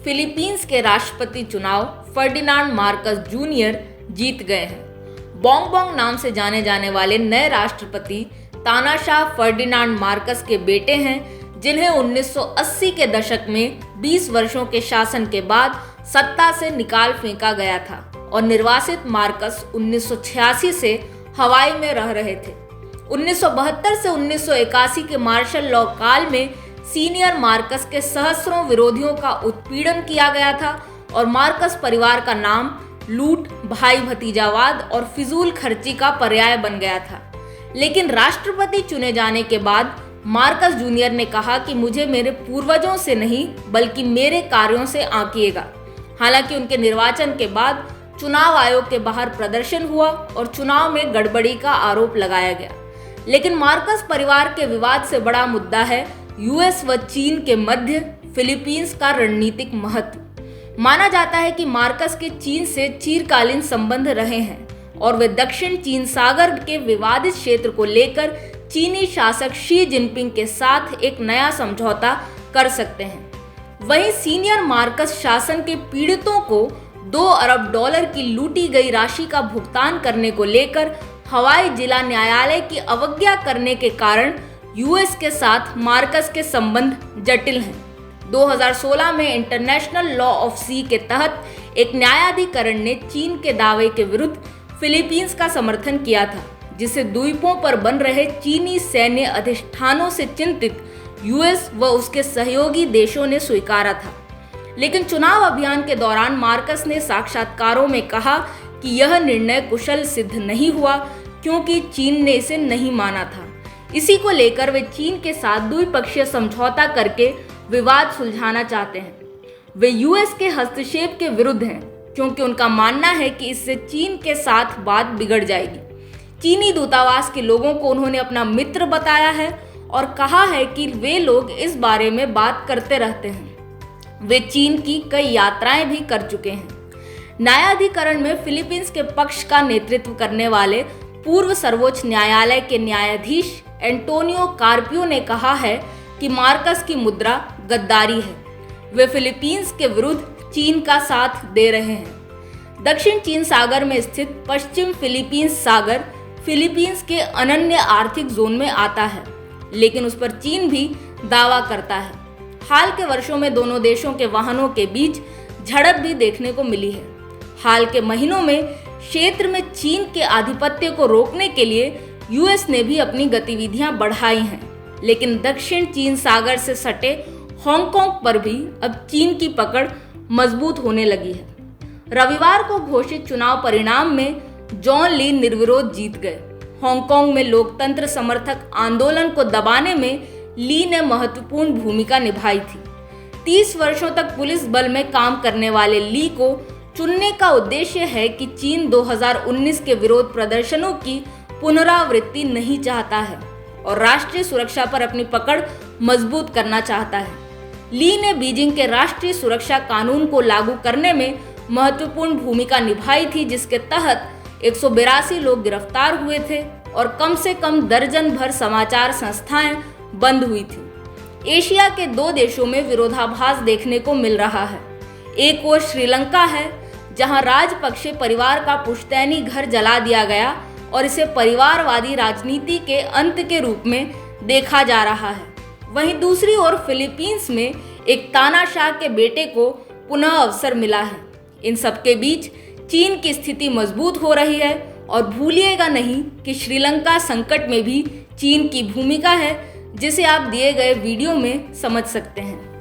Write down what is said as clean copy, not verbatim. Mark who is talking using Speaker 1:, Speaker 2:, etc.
Speaker 1: Philippines के राष्ट्रपति चुनाव फर्डिनांड मार्कस जूनियर जीत गए हैं। बोंग बोंग नाम से जाने जाने वाले नए राष्ट्रपति तानाशाह फर्डिनांड मार्कस के बेटे हैं, जिन्हें 1980 के दशक में 20 वर्षों के शासन के बाद सत्ता से निकाल फेंका गया था और निर्वासित मार्कस 1986 से हवाई में रह रहे थे। 1972 से 1981 के मार्शल लॉ काल में सीनियर मार्कस के सहस्रों विरोधियों का उत्पीड़न किया गया था और मार्कस परिवार का नाम लूट, भाई भतीजावाद और फिजूल खर्ची का पर्याय बन गया था। लेकिन राष्ट्रपति चुने जाने के बाद मार्कस जूनियर ने कहा कि मुझे मेरे पूर्वजों से नहीं बल्कि मेरे कार्यों से आंकिएगा। हालांकि उनके निर्वाचन के बाद चुनाव आयोग के बाहर प्रदर्शन हुआ और चुनाव में गड़बड़ी का आरोप लगाया गया। लेकिन मार्कस परिवार के विवाद से बड़ा मुद्दा है यूएस व चीन के मध्य फिलीपींस का रणनीतिक महत्व। माना जाता है कि मार्कस के चीन से चिरकालीन संबंध रहे हैं और वे दक्षिण चीन सागर के विवादित क्षेत्र को लेकर चीनी शासक शी जिनपिंग के साथ एक नया समझौता कर सकते हैं। वहीं सीनियर मार्कस शासन के पीड़ितों को $2 अरब की लूटी गई राशि का भुगतान करने को लेकर हवाई जिला न्यायालय की अवज्ञा करने के कारण यूएस के साथ मार्कस के संबंध जटिल हैं। 2016 में इंटरनेशनल लॉ ऑफ सी के तहत एक न्यायाधिकरण ने चीन के दावे के विरुद्ध फिलीपींस का समर्थन किया था, जिसे द्वीपों पर बन रहे चीनी सैन्य अधिष्ठानों से चिंतित यूएस व उसके सहयोगी देशों ने स्वीकारा था। लेकिन चुनाव अभियान के दौरान मार्कस ने साक्षात्कारों में कहा कि यह निर्णय कुशल सिद्ध नहीं हुआ क्योंकि चीन ने इसे नहीं माना था। इसी को लेकर वे चीन के साथ द्विपक्षीय समझौता करके विवाद सुलझाना चाहते हैं। वे यूएस के हस्तक्षेप के विरुद्ध हैं क्योंकि उनका मानना है कि इससे चीन के साथ बात बिगड़ जाएगी। चीनी दूतावास के लोगों को उन्होंने अपना मित्र बताया है और कहा है कि वे लोग इस बारे में बात करते रहते हैं। वे चीन की कई यात्राएं भी कर चुके हैं। न्यायाधिकरण में फिलीपींस के पक्ष का नेतृत्व करने वाले पूर्व सर्वोच्च न्यायालय के न्यायाधीश एंटोनियो कार्पियो ने कहा है कि मार्कस की मुद्रा गद्दारी है। वे फिलीपींस के विरुद्ध चीन का साथ दे रहे हैं। दक्षिण चीन सागर में स्थित पश्चिम फिलीपींस सागर फिलीपींस के अनन्य आर्थिक जोन में आता है, लेकिन उस पर चीन भी दावा करता है। हाल के वर्षों में दोनों देशों के वाहनों के बीच झड़प भी देखने को मिली है। हाल के महीनों में क्षेत्र में चीन के आधिपत्य को रोकने के लिए यूएस ने भी अपनी गतिविधियां बढ़ाई हैं, लेकिन दक्षिण चीन सागर से सटे हांगकांग पर भी अब चीन की पकड़ मजबूत होने लगी है। रविवार को घोषित चुनाव परिणाम में जॉन ली निर्विरोध जीत गए। हांगकांग में लोकतंत्र समर्थक आंदोलन को दबाने में ली ने महत्वपूर्ण भूमिका निभाई थी। 30 वर्षों तक पुलिस बल में काम करने वाले ली को चुनने का उद्देश्य है कि चीन 2019 के विरोध प्रदर्शनों की पुनरावृत्ति नहीं चाहता है और राष्ट्रीय सुरक्षा पर अपनी पकड़ मजबूत करना चाहता है। ली ने बीजिंग के राष्ट्रीय सुरक्षा कानून को लागू करने में महत्वपूर्ण भूमिका निभाई थी, जिसके तहत 182 लोग गिरफ्तार हुए थे और कम से कम दर्जन भर समाचार संस्थाएं बंद हुई थी। एशिया के 2 देशों में विरोधाभास देखने को मिल रहा है। एक ओर श्रीलंका है, जहां राजपक्षे परिवार का पुश्तैनी घर जला दिया गया और इसे परिवारवादी राजनीति के अंत के रूप में देखा जा रहा है। वहीं दूसरी ओर फिलीपींस में एक तानाशाह के बेटे को पुनः अवसर मिला है। इन सबके बीच चीन की स्थिति मजबूत हो रही है और भूलिएगा नहीं कि श्रीलंका संकट में भी चीन की भूमिका है, जिसे आप दिए गए वीडियो में समझ सकते हैं।